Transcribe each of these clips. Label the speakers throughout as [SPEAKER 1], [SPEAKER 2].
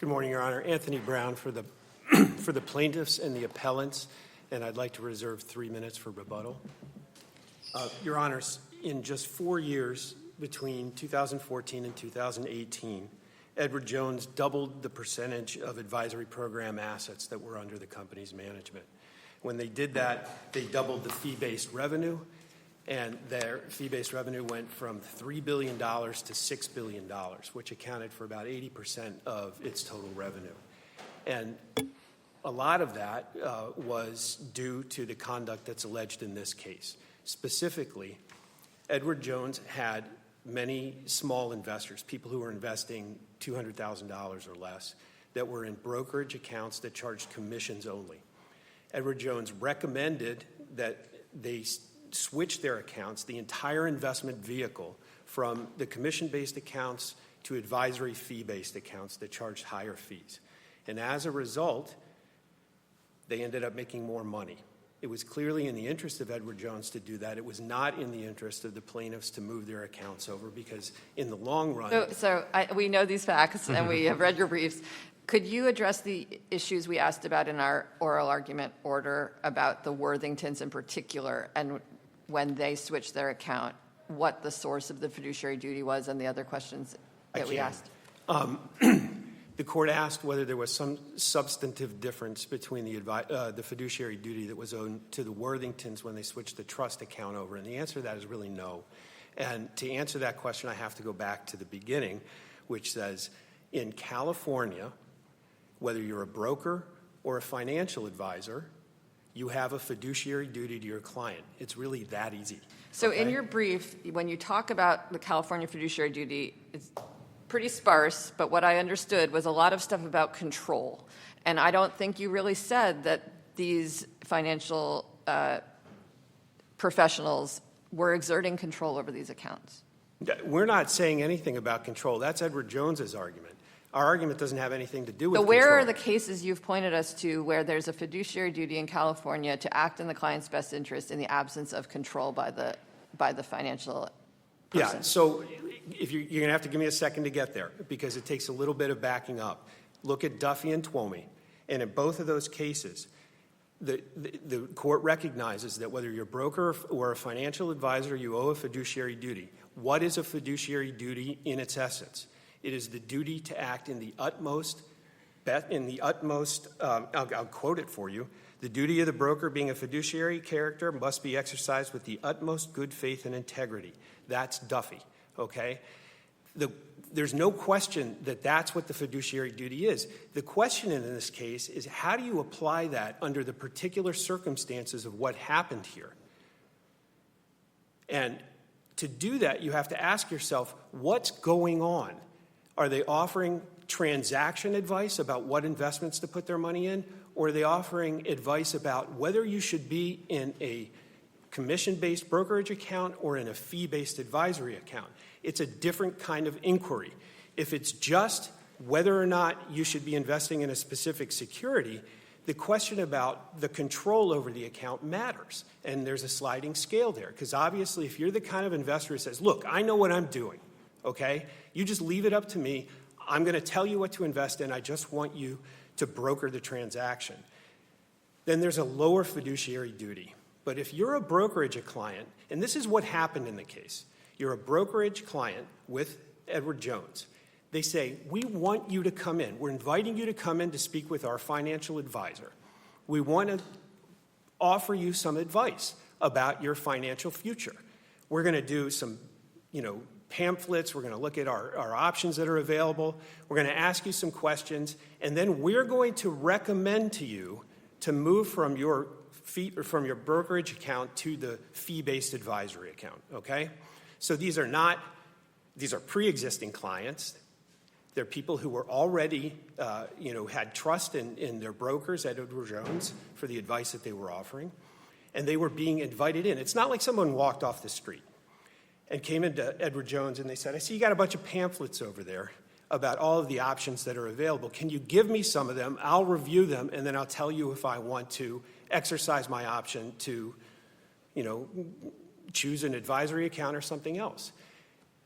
[SPEAKER 1] Good morning, Your Honor. Anthony Brown for the for the plaintiffs and the appellants, and I'd like to reserve 3 minutes for rebuttal. Your Honors, in just 4 years between 2014 and 2018, Edward Jones doubled the percentage of advisory program assets that were under the company's management. When they did that, they doubled the fee-based revenue, and their fee-based revenue went from $3 billion to $6 billion, which accounted for about 80% of its total revenue. And a lot of that was due to the conduct that's alleged in this case. Specifically, Edward Jones had many small investors, people who were investing $200,000 or less, that were in brokerage accounts that charged commissions only. Edward Jones recommended that they switch their accounts, the entire investment vehicle, from the commission-based accounts to advisory fee-based accounts that charged higher fees. And as a result, they ended up making more money. It was clearly in the interest of Edward Jones to do that. It was not in the interest of the plaintiffs to move their accounts over, because in the long run...
[SPEAKER 2] We know these facts, and we have read your briefs. Could you address the issues we asked about in our oral argument order about the Worthingtons in particular, and when they switched their account, what the source of the fiduciary duty was, and the other questions that we asked?
[SPEAKER 1] The court asked whether there was some substantive difference between the fiduciary duty that was owed to the Worthingtons when they switched the trust account over, and the answer to that is really no. And to answer that question, I have to go back to the beginning, which says, in California, whether you're a broker or a financial advisor, you have a fiduciary duty to your client. It's really that easy.
[SPEAKER 2] So in your brief, when you talk about the California fiduciary duty, it's pretty sparse, but what I understood was a lot of stuff about control. And I don't think you really said that these financial professionals were exerting control over these accounts.
[SPEAKER 1] We're not saying anything about control. That's Edward Jones's argument. Our argument doesn't have anything to do with
[SPEAKER 2] control. Where
[SPEAKER 1] control.
[SPEAKER 2] are the cases you've pointed us to where there's a fiduciary duty in California to act in the client's best interest in the absence of control by the financial person?
[SPEAKER 1] Yeah, so if you're going to have to give me a second to get there, because it takes a little bit of backing up. Look at Duffy and Twomey, and in both of those cases, the court recognizes that whether you're a broker or a financial advisor, you owe a fiduciary duty. What is a fiduciary duty in its essence? It is the duty to act in the utmost, I'll quote it for you. The duty of the broker being a fiduciary character must be exercised with the utmost good faith and integrity. That's Duffy, okay? There's no question that that's what the fiduciary duty is. The question in this case is, how do you apply that under the particular circumstances of what happened here? And to do that, you have to ask yourself, what's going on? Are they offering transaction advice about what investments to put their money in, or are they offering advice about whether you should be in a commission-based brokerage account or in a fee-based advisory account? It's a different kind of inquiry. If it's just whether or not you should be investing in a specific security, the question about the control over the account matters, and there's a sliding scale there, because obviously if you're the kind of investor who says, look, I know what I'm doing, okay? You just leave it up to me. I'm going to tell you what to invest in. I just want you to broker the transaction. Then there's a lower fiduciary duty. But if you're a brokerage client, and this is what happened in the case, you're a brokerage client with Edward Jones. They say, we want you to come in. We're inviting you to come in to speak with our financial advisor. We want to offer you some advice about your financial future. We're going to do some, pamphlets. We're going to look at our options that are available. We're going to ask you some questions, and then we're going to recommend to you to move from your brokerage account to the fee-based advisory account, okay? So these are pre-existing clients. They're people who were already, had trust in their brokers at Edward Jones for the advice that they were offering, and they were being invited in. It's not like someone walked off the street and came into Edward Jones and they said, I see you got a bunch of pamphlets over there about all of the options that are available. Can you give me some of them? I'll review them, and then I'll tell you if I want to exercise my option to, choose an advisory account or something else.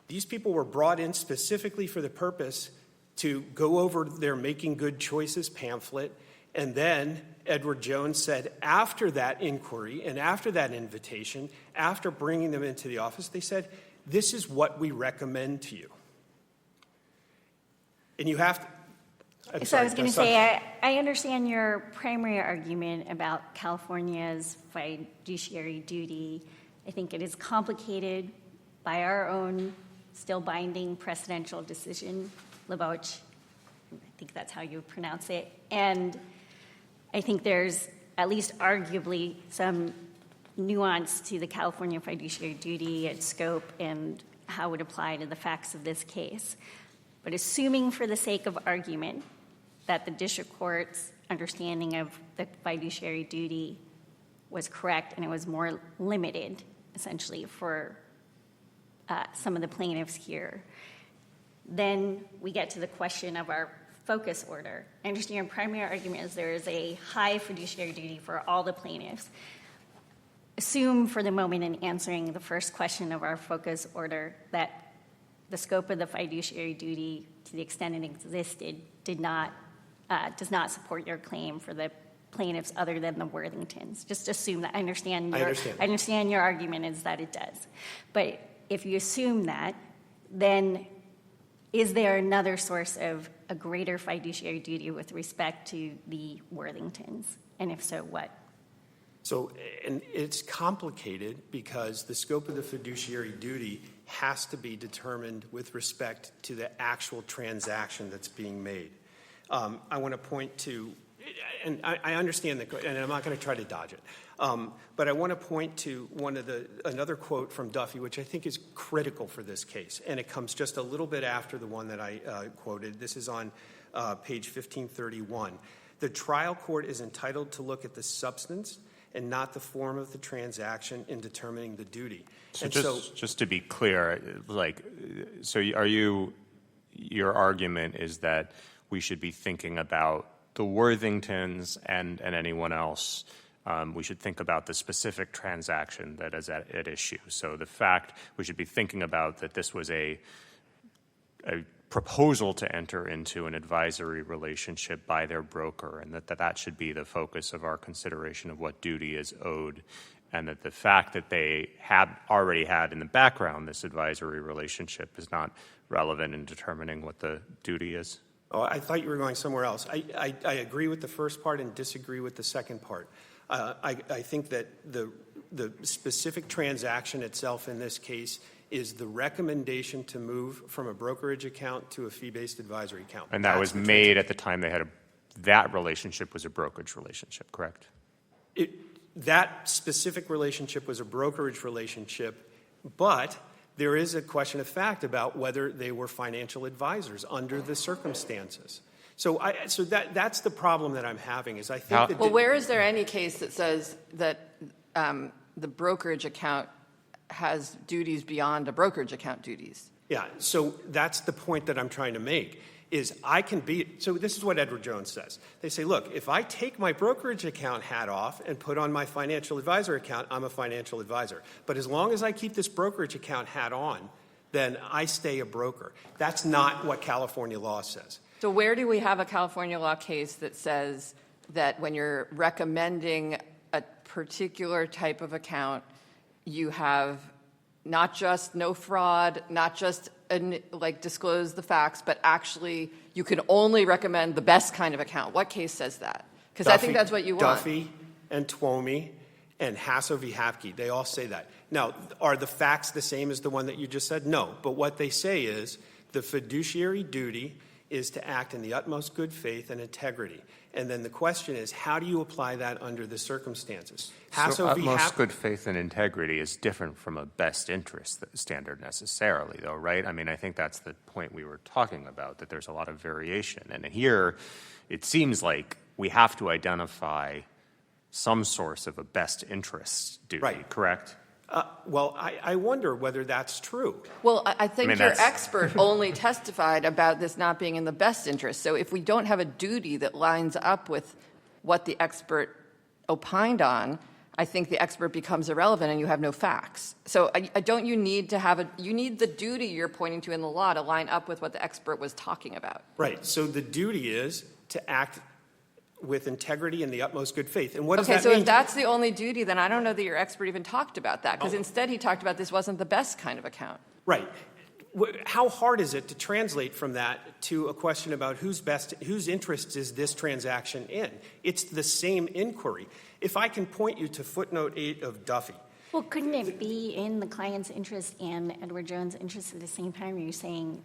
[SPEAKER 1] These people were brought in specifically for the purpose to go over their Making Good Choices pamphlet. And then Edward Jones said after that inquiry and after that invitation, after bringing them into the office, they said, this is what we recommend to you. And you have to.
[SPEAKER 3] So I was going to say, I understand your primary argument about California's fiduciary duty. I think it is complicated by our own still binding precedential decision, LaBauche. I think that's how you pronounce it. And I think there's at least arguably some nuance to the California fiduciary duty, its scope, and how it would apply to the facts of this case. But assuming for the sake of argument that the district court's understanding of the fiduciary duty was correct and it was more limited, essentially, for some of the plaintiffs here, then we get to the question of our focus order. I understand your primary argument is there is a high fiduciary duty for all the plaintiffs. Assume for the moment in answering the first question of our focus order that the scope of the fiduciary duty, to the extent it existed, does not support your claim for the plaintiffs other than the Worthingtons. Just assume that. I understand your argument is that it does. But if you assume that, then is there another source of a greater fiduciary duty with respect to the Worthingtons? And if so, what?
[SPEAKER 1] So, and it's complicated because the scope of the fiduciary duty has to be determined with respect to the actual transaction that's being made. I want to point to, and I understand that, and I'm not going to try to dodge it, but I want to point to another quote from Duffy, which I think is critical for this case, and it comes just a little bit after the one that I quoted. This is on page 1531. The trial court is entitled to look at the substance and not the form of the transaction in determining the duty.
[SPEAKER 4] So just to be clear, your argument is that we should be thinking about the Worthingtons and anyone else. We should think about the specific transaction that is at issue. So the fact we should be thinking about that this was a proposal to enter into an advisory relationship by their broker, and that should be the focus of our consideration of what duty is owed, and that the fact that they have already had in the background this advisory relationship is not relevant in determining what the duty is.
[SPEAKER 1] Oh, I thought you were going somewhere else. I agree with the first part and disagree with the second part. I think that the specific transaction itself in this case is the recommendation to move from a brokerage account to a fee-based advisory account.
[SPEAKER 4] And that was made at the time they had that relationship was a brokerage relationship, correct?
[SPEAKER 1] That specific relationship was a brokerage relationship, but there is a question of fact about whether they were financial advisors under the circumstances. So that's the problem that I'm having is I think that...
[SPEAKER 2] Well, where is there any case that says that the brokerage account has duties beyond a brokerage account duties?
[SPEAKER 1] Yeah, so that's the point that I'm trying to make is so this is what Edward Jones says. They say, look, if I take my brokerage account hat off and put on my financial advisor account, I'm a financial advisor. But as long as I keep this brokerage account hat on, then I stay a broker. That's not what California law says.
[SPEAKER 2] So where do we have a California law case that says that when you're recommending a particular type of account, you have not just no fraud, not just disclose the facts, but actually you can only recommend the best kind of account? What case says that? Because I think that's what you want.
[SPEAKER 1] Duffy and Twomey and Hasso v. Hapke, they all say that. Now, are the facts the same as the one that you just said? No. But what they say is the fiduciary duty is to act in the utmost good faith and integrity. And then the question is, how do you apply that under the circumstances?
[SPEAKER 4] So utmost good faith and integrity is different from a best interest standard necessarily, though, right? I mean, I think that's the point we were talking about, that there's a lot of variation. And here, it seems like we have to identify some source of a best interest duty,
[SPEAKER 1] right.
[SPEAKER 4] Correct?
[SPEAKER 1] Well, I wonder whether that's true.
[SPEAKER 2] Well, I think your expert only testified about this not being in the best interest. So if we don't have a duty that lines up with what the expert opined on, I think the expert becomes irrelevant and you have no facts. So don't you need to have you need the duty you're pointing to in the law to line up with what the expert was talking about.
[SPEAKER 1] Right. So the duty is to act with integrity and the utmost good faith. And what does
[SPEAKER 2] Okay,
[SPEAKER 1] that
[SPEAKER 2] so
[SPEAKER 1] mean?
[SPEAKER 2] if that's the only duty, then I don't know that your expert even talked about that, because instead he talked about this wasn't the best kind of account.
[SPEAKER 1] Right. How hard is it to translate from that to a question about whose interest is this transaction in? It's the same inquiry. If I can point you to footnote 8 of Duffy.
[SPEAKER 3] Well, couldn't it be in the client's interest and Edward Jones' interest at the same time? You're saying,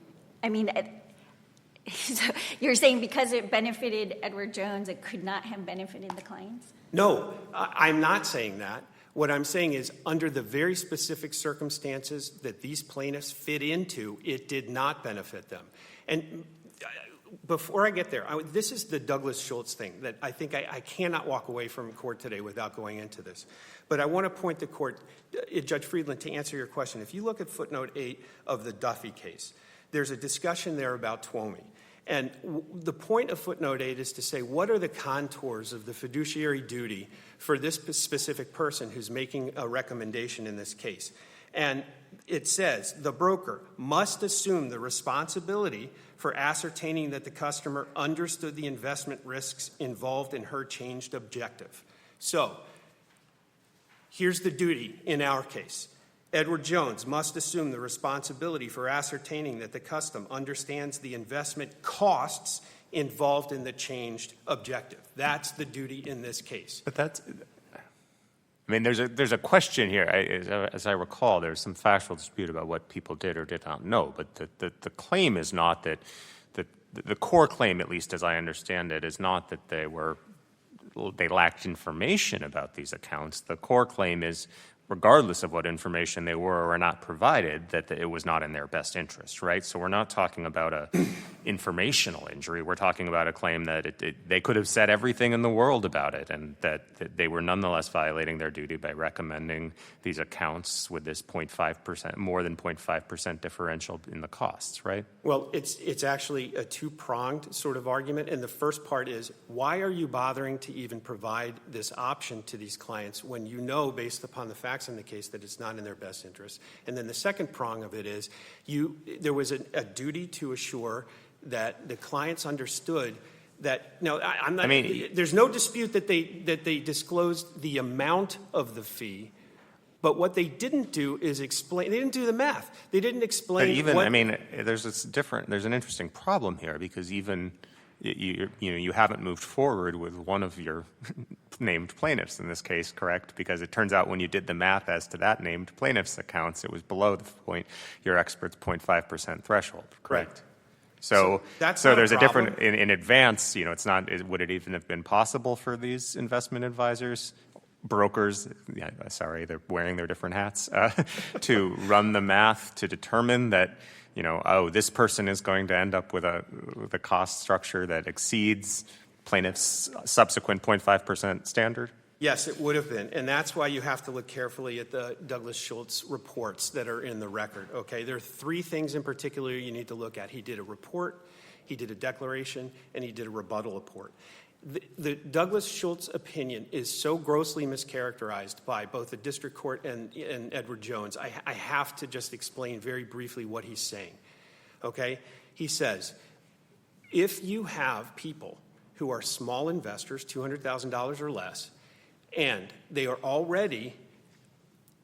[SPEAKER 3] you're saying because it benefited Edward Jones, it could not have benefited the clients?
[SPEAKER 1] No, I'm not saying that. What I'm saying is under the very specific circumstances that these plaintiffs fit into, it did not benefit them. And before I get there, this is the Douglas Schultz thing that I think I cannot walk away from court today without going into this. But I want to point the court, Judge Friedland, to answer your question. If you look at footnote 8 of the Duffy case, there's a discussion there about Twomey. And the point of footnote 8 is to say, what are the contours of the fiduciary duty for this specific person who's making a recommendation in this case? And it says, the broker must assume the responsibility for ascertaining that the customer understood the investment risks involved in her changed objective. So here's the duty in our case. Edward Jones must assume the responsibility for ascertaining that the customer understands the investment costs involved in the changed objective. That's the duty in this case.
[SPEAKER 4] But there's a question here. As I recall, there's some factual dispute about what people did or did not know. But the claim is not that the core claim, at least as I understand it, is not that they lacked information about these accounts. The core claim is, regardless of what information they were or were not provided, that it was not in their best interest, right? So we're not talking about a informational injury. We're talking about a claim that they could have said everything in the world about it, and that they were nonetheless violating their duty by recommending these accounts with this 0.5%, more than 0.5% differential in the costs, right?
[SPEAKER 1] Well, it's actually a two-pronged sort of argument. And the first part is, why are you bothering to even provide this option to these clients when you know, based upon the facts in the case, that it's not in their best interest? And then the second prong of it is there was a duty to assure that the clients understood that. No, I'm not. There's no dispute that they disclosed the amount of the fee, but what they didn't do is explain. They didn't do the math. They didn't explain.
[SPEAKER 4] But even there's an interesting problem here, because even you haven't moved forward with one of your named plaintiffs in this case, correct? Because it turns out when you did the math as to that named plaintiff's accounts, it was below the point, your expert's 0.5% threshold, correct?
[SPEAKER 1] Right.
[SPEAKER 4] So there's a different, in advance, it's not, would it even have been possible for these investment advisors, brokers, they're wearing their different hats, to run the math to determine that, this person is going to end up with a cost structure that exceeds plaintiff's subsequent 0.5% standard?
[SPEAKER 1] Yes, it would have been. And that's why you have to look carefully at the Douglas Schultz reports that are in the record, okay? There are three things in particular you need to look at. He did a report, he did a declaration, and he did a rebuttal report. The Douglas Schultz opinion is so grossly mischaracterized by both the district court and Edward Jones. I have to just explain very briefly what he's saying, okay? He says, if you have people who are small investors, $200,000 or less, and they are already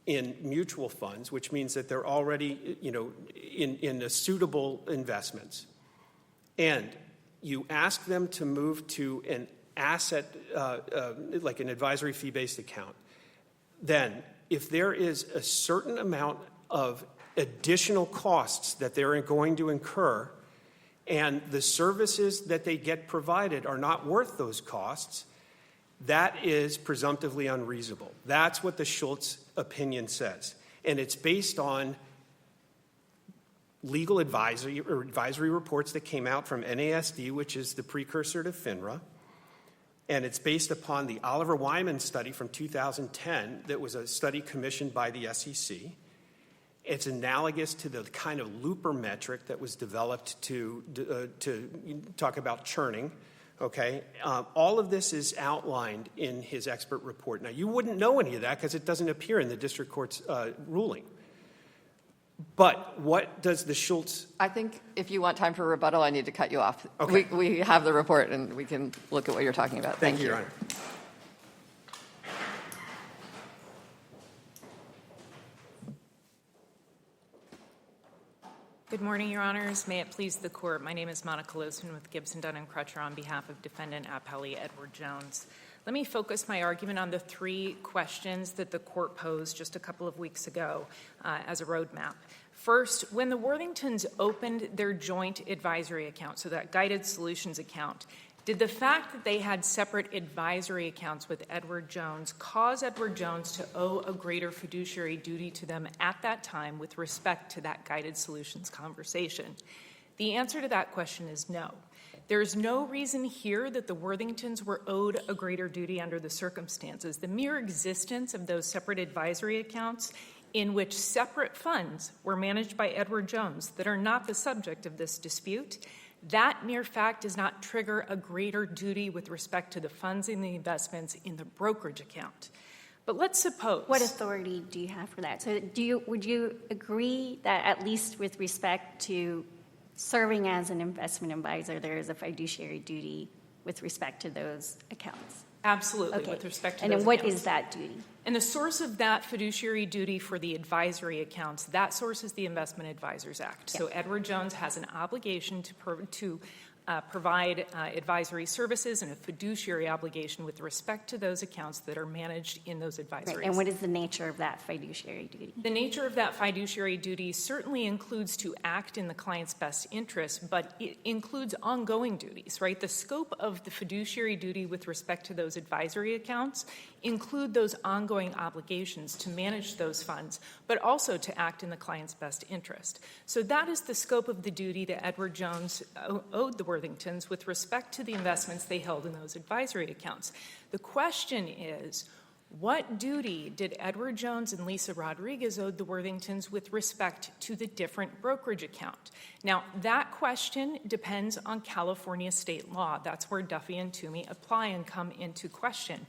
[SPEAKER 1] in mutual funds, which means that they're already, in a suitable investments, and you ask them to move to an asset, like an advisory fee-based account, then if there is a certain amount of additional costs that they're going to incur, and the services that they get provided are not worth those costs, that is presumptively unreasonable. That's what the Schultz opinion says. And it's based on legal advisory reports that came out from NASD, which is the precursor to FINRA. And it's based upon the Oliver Wyman study from 2010 that was a study commissioned by the SEC. It's analogous to the kind of looper metric that was developed to talk about churning okay? All of this is outlined in his expert report. Now, you wouldn't know any of that because it doesn't appear in the district court's ruling. But what does the Schultz...
[SPEAKER 2] I think if you want time for rebuttal, I need to cut you off.
[SPEAKER 1] Okay.
[SPEAKER 2] We have the report, and we can look at what you're talking about.
[SPEAKER 1] Thank you, Your Honor.
[SPEAKER 5] Good morning, Your Honors. May it please the Court. My name is Monica Losman with Gibson, Dunn & Crutcher on behalf of Defendant Appellee Edward Jones. Let me focus my argument on the three questions that the Court posed just a couple of weeks ago as a roadmap. First, when the Worthingtons opened their joint advisory account, so that guided solutions account, did the fact that they had separate advisory accounts with Edward Jones cause Edward Jones to owe a greater fiduciary duty to them at that time with respect to that guided solutions conversation? The answer to that question is no. There is no reason here that the Worthingtons were owed a greater duty under the circumstances. The mere existence of those separate advisory accounts in which separate funds were managed by Edward Jones that are not the subject of this dispute, that mere fact does not trigger a greater duty with respect to the funds and the investments in the brokerage account. But let's suppose...
[SPEAKER 3] What authority do you have for that? So would you agree that at least with respect to serving as an investment advisor, there is a fiduciary duty with respect to those accounts?
[SPEAKER 5] Absolutely,
[SPEAKER 3] Okay.
[SPEAKER 5] with respect to
[SPEAKER 3] and
[SPEAKER 5] those
[SPEAKER 3] then what
[SPEAKER 5] accounts.
[SPEAKER 3] is that duty?
[SPEAKER 5] And the source of that fiduciary duty for the advisory accounts, that source is the Investment Advisors Act.
[SPEAKER 3] Yeah.
[SPEAKER 5] So Edward Jones has an obligation to provide advisory services and a fiduciary obligation with respect to those accounts that are managed in those advisories.
[SPEAKER 3] Right. And what is the nature of that fiduciary duty?
[SPEAKER 5] The nature of that fiduciary duty certainly includes to act in the client's best interest, but it includes ongoing duties, right? The scope of the fiduciary duty with respect to those advisory accounts include those ongoing obligations to manage those funds, but also to act in the client's best interest. So that is the scope of the duty that Edward Jones owed the Worthingtons with respect to the investments they held in those advisory accounts. The question is, what duty did Edward Jones and Lisa Rodriguez owe the Worthingtons with respect to the different brokerage account? Now, that question depends on California state law. That's where Duffy and Toomey apply and come into question.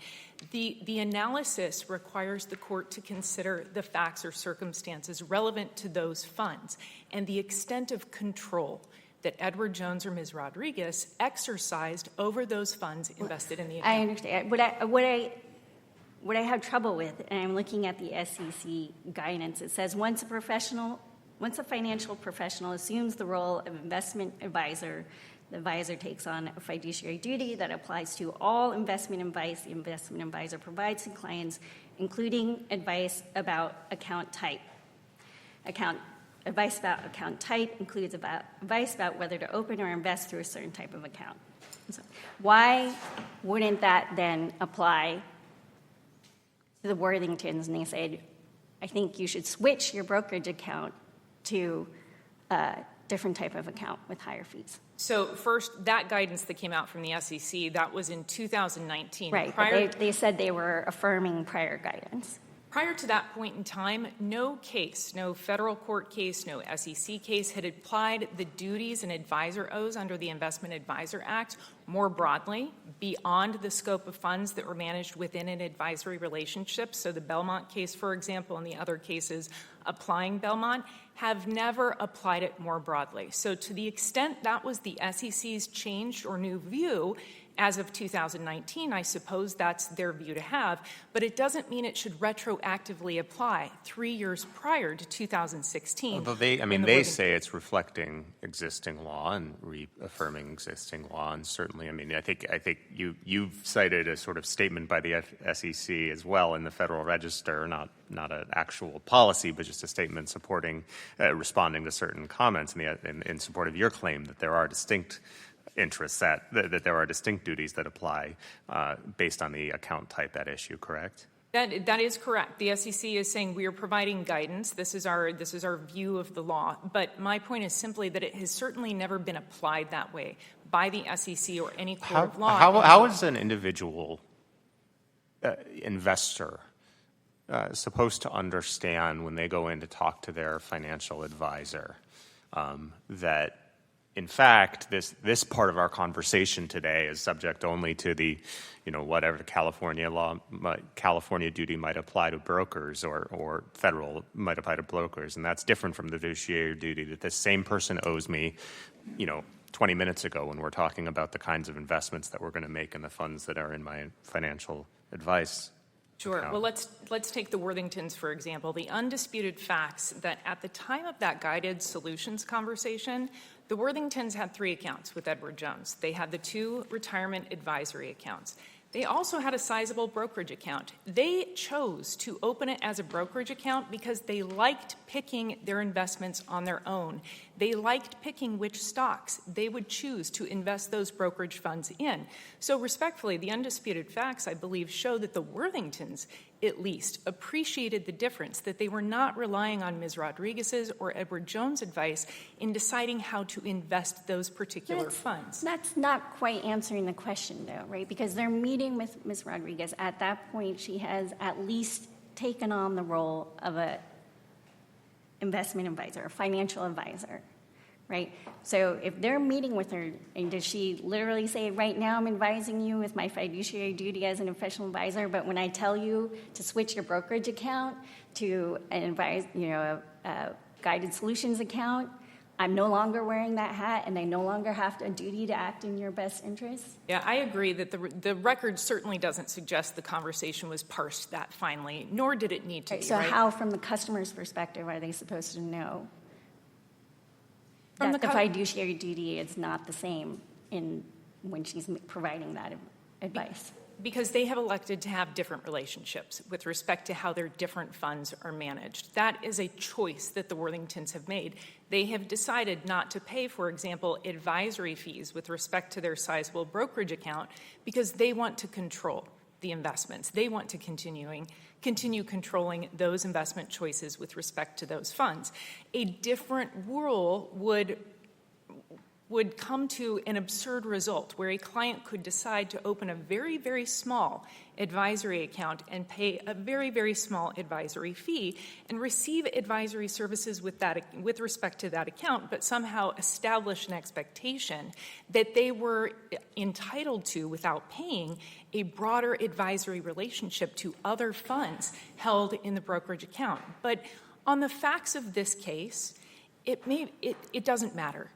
[SPEAKER 5] The analysis requires the court to consider the facts or circumstances relevant to those funds and the extent of control that Edward Jones or Ms. Rodriguez exercised over those funds invested in the account.
[SPEAKER 3] I understand. What I have trouble with, and I'm looking at the SEC guidance, it says once a financial professional assumes the role of investment advisor, the advisor takes on a fiduciary duty that applies to all investment advice the investment advisor provides to clients, including advice about account type. Advice about account type includes advice about whether to open or invest through a certain type of account. So why wouldn't that then apply to the Worthingtons? And they said, I think you should switch your brokerage account to a different type of account with higher fees.
[SPEAKER 5] So first, that guidance that came out from the SEC, that was in 2019.
[SPEAKER 3] Right, but they said they were affirming prior guidance.
[SPEAKER 5] Prior to that point in time, no case, no federal court case, no SEC case had applied the duties an advisor owes under the Investment Advisor Act more broadly, beyond the scope of funds that were managed within an advisory relationship. So the Belmont case, for example, and the other cases applying Belmont have never applied it more broadly. So to the extent that was the SEC's changed or new view, as of 2019, I suppose that's their view to have, but it doesn't mean it should retroactively apply 3 years prior to 2016.
[SPEAKER 4] Although they say it's reflecting existing law and reaffirming existing law, and certainly, I think you've cited a sort of statement by the SEC as well in the Federal Register, not an actual policy, but just a statement supporting, responding to certain comments in support of your claim that there are distinct interests, that there are distinct duties that apply based on the account type at issue, correct?
[SPEAKER 5] That is correct. The SEC is saying we are providing guidance. This is our view of the law. But my point is simply that it has certainly never been applied that way by the SEC or any court of law.
[SPEAKER 4] How is an individual investor supposed to understand when they go in to talk to their financial advisor that in fact, this part of our conversation today is subject only to the, whatever the California duty might apply to brokers or federal might apply to brokers. And that's different from the fiduciary duty that the same person owes me, 20 minutes ago when we're talking about the kinds of investments that we're going to make in the funds that are in my financial advice.
[SPEAKER 5] Sure.
[SPEAKER 4] account.
[SPEAKER 5] Well, let's take the Worthingtons, for example. The undisputed facts that at the time of that guided solutions conversation, the Worthingtons had 3 accounts with Edward Jones. They had the 2 retirement advisory accounts. They also had a sizable brokerage account. They chose to open it as a brokerage account because they liked picking their investments on their own. They liked picking which stocks they would choose to invest those brokerage funds in. So respectfully, the undisputed facts, I believe, show that the Worthingtons at least appreciated the difference, that they were not relying on Ms. Rodriguez's or Edward Jones' advice in deciding how to invest those particular funds.
[SPEAKER 3] That's not quite answering the question, though, right? Because they're meeting with Ms. Rodriguez. At that point, she has at least taken on the role of a investment advisor, a financial advisor, right? So if they're meeting with her, and does she literally say, right now I'm advising you with my fiduciary duty as an official advisor, but when I tell you to switch your brokerage account to an a guided solutions account, I'm no longer wearing that hat and I no longer have a duty to act in your best interest?
[SPEAKER 5] Yeah, I agree that the record certainly doesn't suggest the conversation was parsed that finely, nor did it need to be,
[SPEAKER 3] So
[SPEAKER 5] right?
[SPEAKER 3] how, from the customer's perspective, are they supposed to know
[SPEAKER 5] From
[SPEAKER 3] that
[SPEAKER 5] the
[SPEAKER 3] the fiduciary duty is not the same when she's providing that advice?
[SPEAKER 5] Because they have elected to have different relationships with respect to how their different funds are managed. That is a choice that the Worthingtons have made. They have decided not to pay, for example, advisory fees with respect to their sizable brokerage account because they want to control the investments. They want to continue controlling those investment choices with respect to those funds. A different rule would come to an absurd result where a client could decide to open a very, very small advisory account and pay a very, very small advisory fee and receive advisory services with respect to that account, but somehow establish an expectation that they were entitled to, without paying, a broader advisory relationship to other funds held in the brokerage account. But on the facts of this case, it doesn't matter.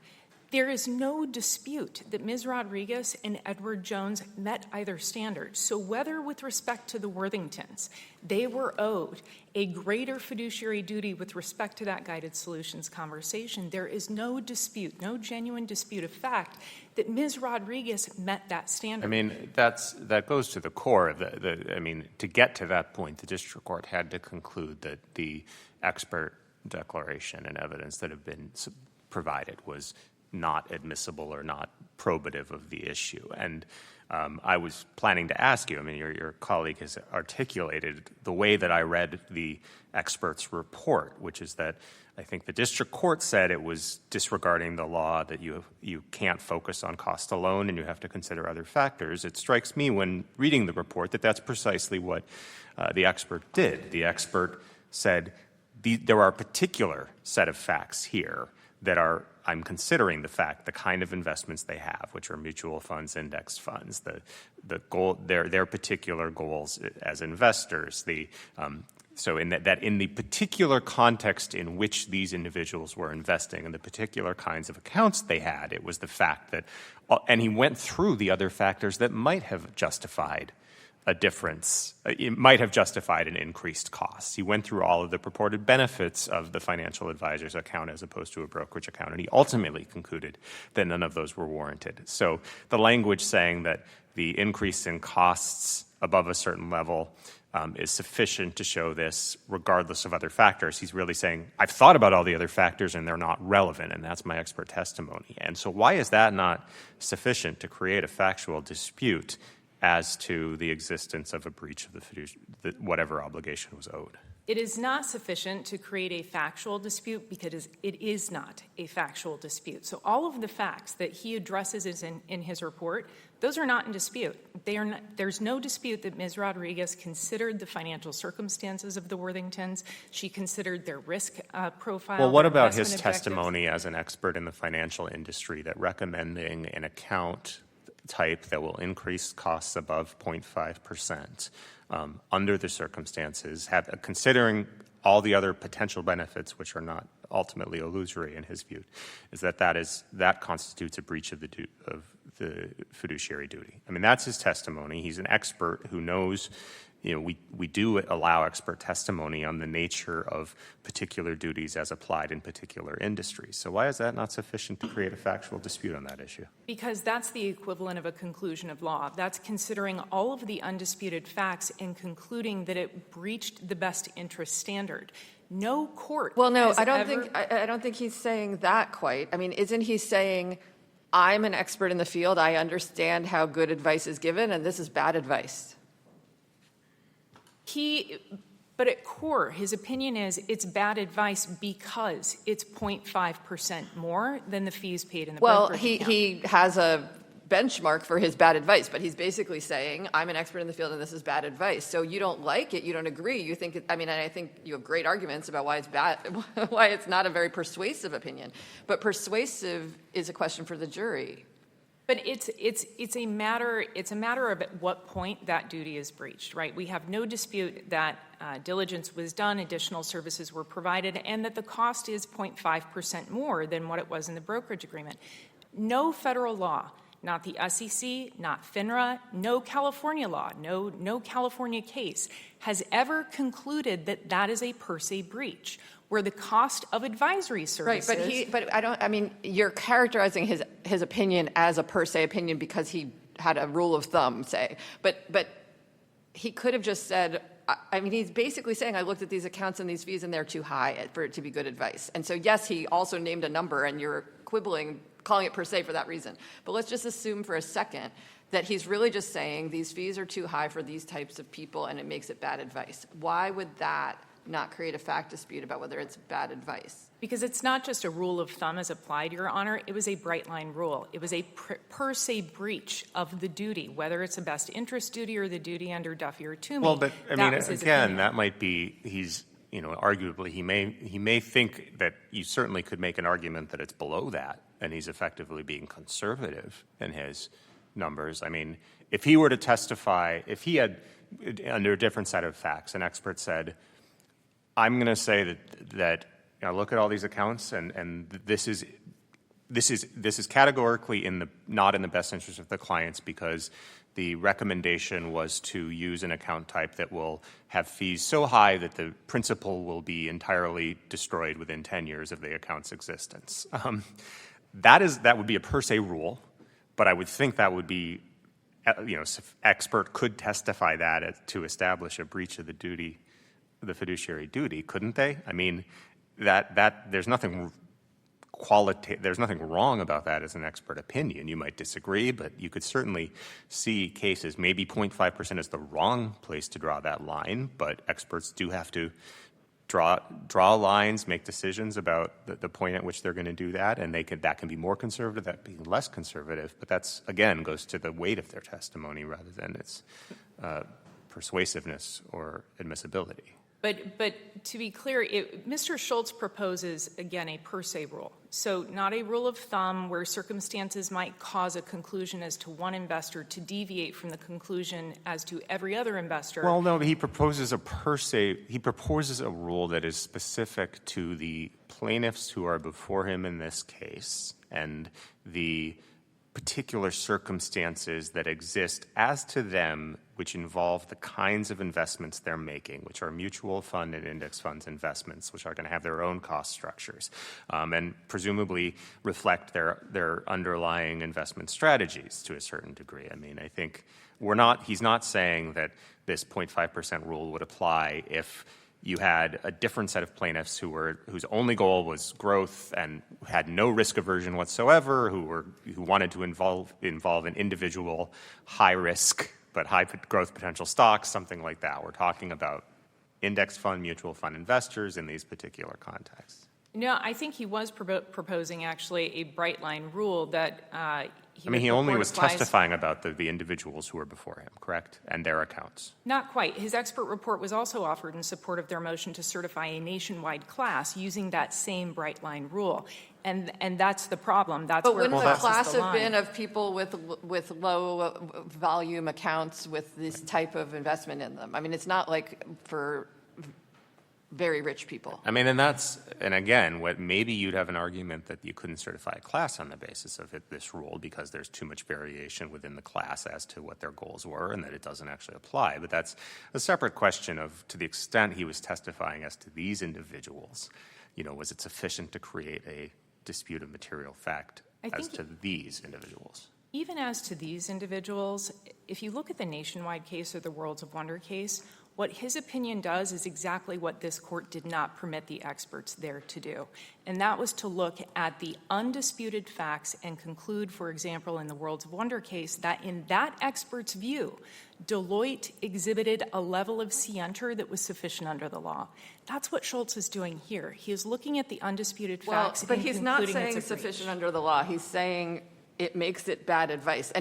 [SPEAKER 5] There is no dispute that Ms. Rodriguez and Edward Jones met either standard. So whether with respect to the Worthingtons, they were owed a greater fiduciary duty with respect to that guided solutions conversation, there is no dispute, no genuine dispute of fact that Ms. Rodriguez met that standard.
[SPEAKER 4] I mean, that goes to the core of to get to that point, the district court had to conclude that the expert declaration and evidence that have been provided was not admissible or not probative of the issue. And I was planning to ask you, your colleague has articulated the way that I read the expert's report, which is that I think the district court said it was disregarding the law that you can't focus on cost alone and you have to consider other factors. It strikes me when reading the report that that's precisely what the expert did. The expert said there are a particular set of facts here that I'm considering the kind of investments they have, which are mutual funds, index funds, the goal, their particular goals as investors. So in the particular context in which these individuals were investing and the particular kinds of accounts they had, it was the fact that, and he went through the other factors that might have justified a difference. It might have justified an increased cost. He went through all of the purported benefits of the financial advisor's account as opposed to a brokerage account, and he ultimately concluded that none of those were warranted. So the language saying that the increase in costs above a certain level is sufficient to show this regardless of other factors, he's really saying, I've thought about all the other factors and they're not relevant, and that's my expert testimony. And so why is that not sufficient to create a factual dispute as to the existence of a breach of whatever obligation was owed?
[SPEAKER 5] It is not sufficient to create a factual dispute because it is not a factual dispute. So all of the facts that he addresses in his report, those are not in dispute. There's no dispute that Ms. Rodriguez considered the financial circumstances of the Worthingtons. She considered their risk profile.
[SPEAKER 4] Well, what
[SPEAKER 5] their
[SPEAKER 4] about his
[SPEAKER 5] investment objectives.
[SPEAKER 4] testimony as an expert in the financial industry that recommending an account type that will increase costs above 0.5% under the circumstances, considering all the other potential benefits, which are not ultimately illusory in his view, is that constitutes a breach of the fiduciary duty. I mean, that's his testimony. He's an expert who knows. We do allow expert testimony on the nature of particular duties as applied in particular industries. So why is that not sufficient to create a factual dispute on that issue?
[SPEAKER 5] Because that's the equivalent of a conclusion of law. That's considering all of the undisputed facts and concluding that it breached the best interest standard. No court.
[SPEAKER 2] Well, no,
[SPEAKER 5] has
[SPEAKER 2] I don't think he's saying that quite. I mean, isn't he saying, I'm an expert in the field, I understand how good advice is given, and this is bad advice?
[SPEAKER 5] But at core, his opinion is it's bad advice because it's 0.5% more than the fees paid in the brokerage account.
[SPEAKER 2] He has a benchmark for his bad advice, but he's basically saying, I'm an expert in the field and this is bad advice. So you don't like it, you don't agree, you think, and I think you have great arguments about why it's bad, why it's not a very persuasive opinion. But persuasive is a question for the jury.
[SPEAKER 5] But it's a matter of at what point that duty is breached, right? We have no dispute that diligence was done, additional services were provided, and that the cost is 0.5% more than what it was in the brokerage agreement. No federal law, not the SEC, not FINRA, no California law, no California case has ever concluded that that is a per se breach, where the cost of advisory services.
[SPEAKER 2] Right, you're characterizing his opinion as a per se opinion because he had a rule of thumb, say. But he could have just said, he's basically saying, I looked at these accounts and these fees and they're too high for it to be good advice. And so, yes, he also named a number and you're quibbling, calling it per se for that reason. But let's just assume for a second that he's really just saying these fees are too high for these types of people and it makes it bad advice. Why would that not create a fact dispute about whether it's bad advice?
[SPEAKER 5] Because it's not just a rule of thumb as applied, Your Honor. It was a bright line rule. It was a per se breach of the duty, whether it's a best interest duty or the duty under Duffy or Toomey.
[SPEAKER 4] Well, but
[SPEAKER 5] opinion.
[SPEAKER 4] that might be arguably he may think that you certainly could make an argument that it's below that, and he's effectively being conservative in his numbers. I mean, if he were to testify, if he had under a different set of facts, an expert said, I'm going to say that look at all these accounts, and this is categorically not in the best interest of the clients because the recommendation was to use an account type that will have fees so high that the principal will be entirely destroyed within 10 years of the account's existence. That would be a per se rule, but I would think that would be expert could testify that to establish a breach of the duty. The fiduciary duty, couldn't they? I mean, that there's nothing wrong about that as an expert opinion. You might disagree, but you could certainly see cases. Maybe 0.5% is the wrong place to draw that line, but experts do have to draw lines, make decisions about the point at which they're going to do that, and that can be more conservative, that can be less conservative. But that's again goes to the weight of their testimony rather than its persuasiveness or admissibility.
[SPEAKER 5] But to be clear, Mr. Schultz proposes, again, a per se rule. So not a rule of thumb where circumstances might cause a conclusion as to one investor to deviate from the conclusion as to every other investor.
[SPEAKER 4] Well, no, he proposes a rule that is specific to the plaintiffs who are before him in this case and the particular circumstances that exist as to them which involve the kinds of investments they're making, which are mutual fund and index funds investments, which are going to have their own cost structures and presumably reflect their underlying investment strategies to a certain degree. I mean, I think he's not saying that this 0.5% rule would apply if you had a different set of plaintiffs whose only goal was growth and had no risk aversion whatsoever, who wanted to involve an individual high risk but high growth potential stocks, something like that. We're talking about index fund, mutual fund investors in these particular contexts.
[SPEAKER 5] No, I think he was proposing actually a bright line rule that
[SPEAKER 4] He only was
[SPEAKER 5] applies.
[SPEAKER 4] testifying about the individuals who were before him, correct? And their accounts.
[SPEAKER 5] Not quite. His expert report was also offered in support of their motion to certify a nationwide class using that same bright line rule. And that's the problem. That's
[SPEAKER 2] But
[SPEAKER 5] where
[SPEAKER 2] wouldn't
[SPEAKER 5] it
[SPEAKER 2] the
[SPEAKER 5] crosses
[SPEAKER 2] class
[SPEAKER 5] the
[SPEAKER 2] have been
[SPEAKER 5] line.
[SPEAKER 2] of people with low volume accounts with this type of investment in them? I mean, it's not like for very rich people.
[SPEAKER 4] I mean, and again, what maybe you'd have an argument that you couldn't certify a class on the basis of this rule because there's too much variation within the class as to what their goals were and that it doesn't actually apply. But that's a separate question of, to the extent he was testifying as to these individuals, was it sufficient to create a dispute of material fact as to these individuals?
[SPEAKER 5] Even as to these individuals, if you look at the Nationwide case or the Worlds of Wonder case, what his opinion does is exactly what this court did not permit the experts there to do. And that was to look at the undisputed facts and conclude, for example, in the Worlds of Wonder case, that in that expert's view, Deloitte exhibited a level of scienter that was sufficient under the law. That's what Schultz is doing here. He is looking at the undisputed facts
[SPEAKER 2] But
[SPEAKER 5] and
[SPEAKER 2] he's not
[SPEAKER 5] concluding
[SPEAKER 2] saying
[SPEAKER 5] it's a breach.
[SPEAKER 2] sufficient under the law. He's saying it makes it bad advice.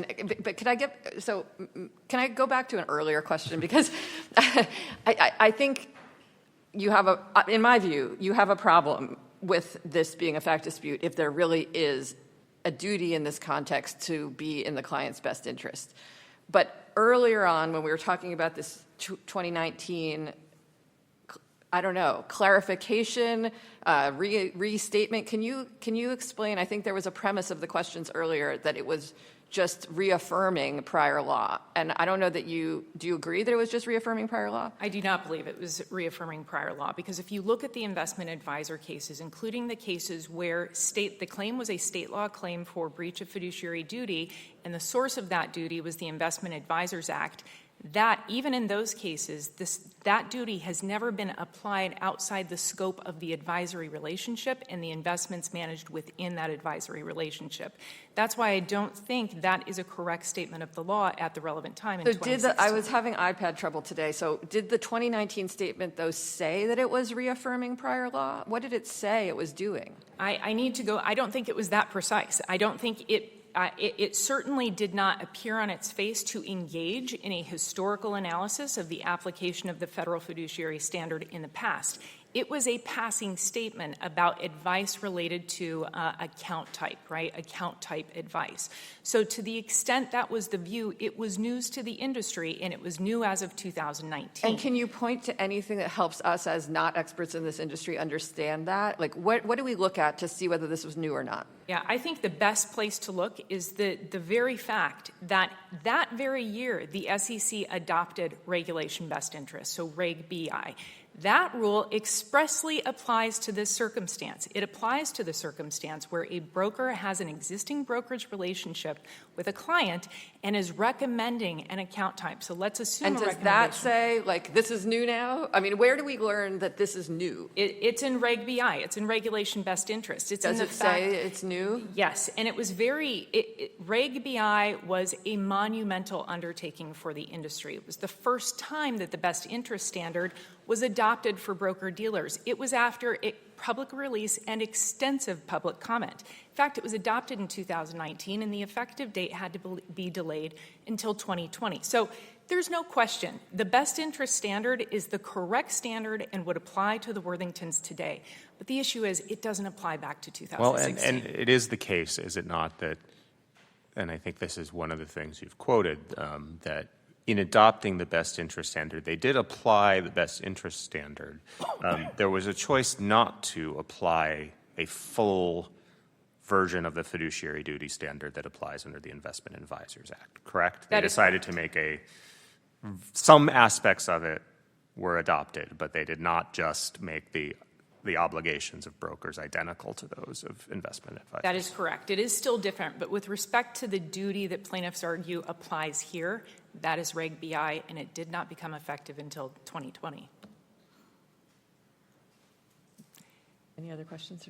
[SPEAKER 2] But can I go back to an earlier question? Because I think in my view, you have a problem with this being a fact dispute if there really is a duty in this context to be in the client's best interest. But earlier on, when we were talking about this 2019, clarification, restatement. Can you explain? I think there was a premise of the questions earlier that it was just reaffirming prior law. And I don't know do you agree that it was just reaffirming prior law?
[SPEAKER 5] I do not believe it was reaffirming prior law, because if you look at the investment advisor cases, including the cases where the claim was a state law claim for breach of fiduciary duty, and the source of that duty was the Investment Advisors Act, that even in those cases, that duty has never been applied outside the scope of the advisory relationship and the investments managed within that advisory relationship. That's why I don't think that is a correct statement of the law at the relevant time in 2016.
[SPEAKER 2] I was having iPad trouble today. So did the 2019 statement, though, say that it was reaffirming prior law? What did it say it was doing?
[SPEAKER 5] I need to go. I don't think it was that precise. I don't think it certainly did not appear on its face to engage in a historical analysis of the application of the federal fiduciary standard in the past. It was a passing statement about advice related to account type, right? Account type advice. So to the extent that was the view, it was news to the industry, and it was new as of 2019.
[SPEAKER 2] And can you point to anything that helps us as not experts in this industry understand that? Like, what do we look at to see whether this was new or not?
[SPEAKER 5] Yeah, I think the best place to look is the very fact that very year the SEC adopted Regulation Best Interest, so Reg BI. That rule expressly applies to this circumstance. It applies to the circumstance where a broker has an existing brokerage relationship with a client and is recommending an account type. So let's assume
[SPEAKER 2] And does that say, like, this is new now? I mean, where do we learn that this is new?
[SPEAKER 5] It's in Reg BI. It's in Regulation Best Interest.
[SPEAKER 2] Does it say it's new?
[SPEAKER 5] Yes, and it was Reg BI was a monumental undertaking for the industry. It was the first time that the best interest standard was adopted for broker-dealers. It was after public release and extensive public comment. In fact, it was adopted in 2019, and the effective date had to be delayed until 2020. So there's no question. The best interest standard is the correct standard and would apply to the Worthingtons today. But the issue is it doesn't apply back to 2016.
[SPEAKER 4] Well, and it is the case, is it not, that, and I think this is one of the things you've quoted, that in adopting the best interest standard, they did apply the best interest standard. There was a choice not to apply a full version of the fiduciary duty standard that applies under the Investment Advisors Act, correct? They decided to make some aspects of it were adopted, but they did not just make the obligations of brokers identical to those of investment advisors.
[SPEAKER 5] That is correct. It is still different, but with respect to the duty that plaintiffs argue applies here, that is Reg BI, and it did not become effective until 2020.
[SPEAKER 2] Any other questions?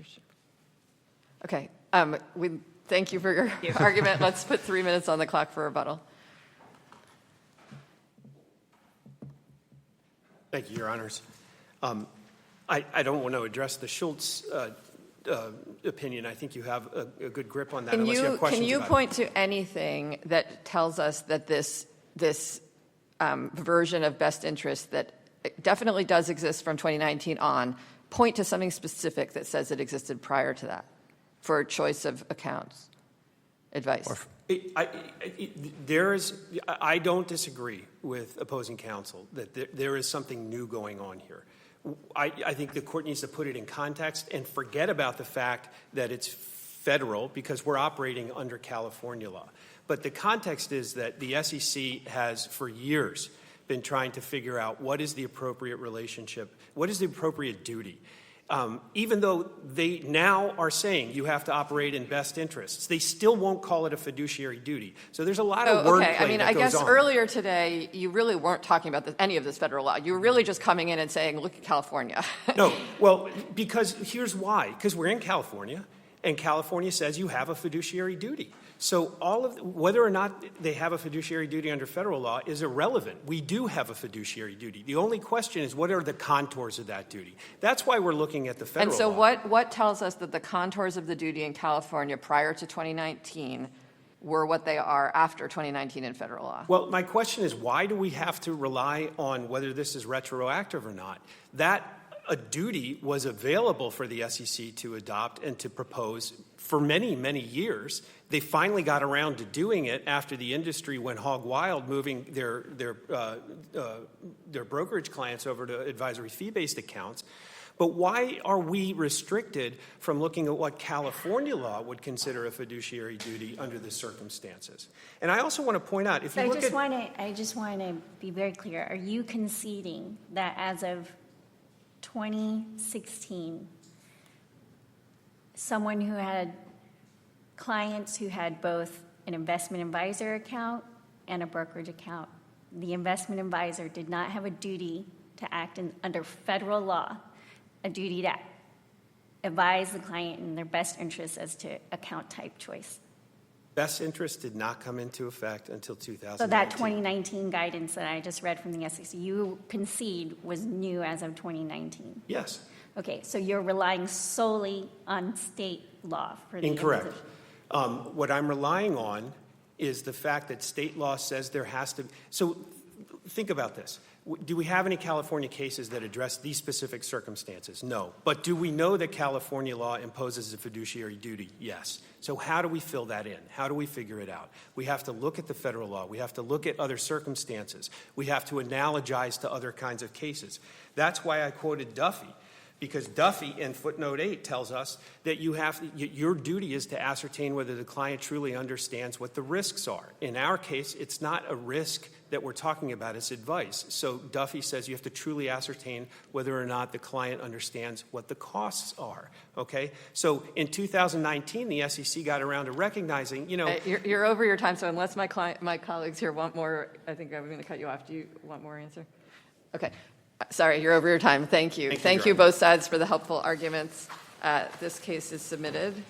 [SPEAKER 2] Okay. We thank you for your argument. Let's put 3 minutes on the clock for rebuttal.
[SPEAKER 1] Thank you, Your Honors. I don't want to address the Schultz opinion. I think you have a good grip on that.
[SPEAKER 2] Can
[SPEAKER 1] unless you have questions
[SPEAKER 2] can you
[SPEAKER 1] about
[SPEAKER 2] point to anything that tells us that this version of best interest that definitely does exist from 2019 on, point to something specific that says it existed prior to that for choice of accounts advice?
[SPEAKER 1] I don't disagree with opposing counsel that there is something new going on here. I think the court needs to put it in context and forget about the fact that it's federal because we're operating under California law. But the context is that the SEC has for years been trying to figure out what is the appropriate relationship, what is the appropriate duty. Even though they now are saying you have to operate in best interests, they still won't call it a fiduciary duty. So there's a lot of wordplay that goes on.
[SPEAKER 2] I mean, I guess earlier today, you really weren't talking about any of this federal law. You were really just coming in and saying, look at California.
[SPEAKER 1] No, well, because here's why. Because we're in California, and California says you have a fiduciary duty. So whether or not they have a fiduciary duty under federal law is irrelevant. We do have a fiduciary duty. The only question is what are the contours of that duty? That's why we're looking at the federal law.
[SPEAKER 2] And so what tells us that the contours of the duty in California prior to 2019 were what they are after 2019 in federal law?
[SPEAKER 1] Well, my question is why do we have to rely on whether this is retroactive or not? That a duty was available for the SEC to adopt and to propose for many, many years. They finally got around to doing it after the industry went hog wild, moving their brokerage clients over to advisory fee-based accounts. But why are we restricted from looking at what California law would consider a fiduciary duty under the circumstances? And I also want to point out, if you look at...
[SPEAKER 3] I just want to be very clear. Are you conceding that as of 2016, someone who had clients who had both an investment advisor account and a brokerage account, the investment advisor did not have a duty to act under federal law, a duty to advise the client in their best interest as to account type choice?
[SPEAKER 1] Best interest did not come into effect until 2019.
[SPEAKER 3] So that 2019 guidance that I just read from the SEC, you concede was new as of 2019?
[SPEAKER 1] Yes.
[SPEAKER 3] Okay, so you're relying solely on state law for the
[SPEAKER 1] Incorrect.
[SPEAKER 3] imposition.
[SPEAKER 1] What I'm relying on is the fact that state law says there has to... So think about this. Do we have any California cases that address these specific circumstances? No. But do we know that California law imposes a fiduciary duty? Yes. So how do we fill that in? How do we figure it out? We have to look at the federal law. We have to look at other circumstances. We have to analogize to other kinds of cases. That's why I quoted Duffy, because Duffy in footnote 8 tells us that your duty is to ascertain whether the client truly understands what the risks are. In our case, it's not a risk that we're talking about, it's advice. So Duffy says you have to truly ascertain whether or not the client understands what the costs are, okay? So in 2019, the SEC got around to recognizing,
[SPEAKER 2] You're over your time, so unless my colleagues here want more, I think I'm going to cut you off. Do you want more answer? Okay. Sorry, you're over your time. Thank you. Thank you both sides for the helpful arguments. This case is submitted.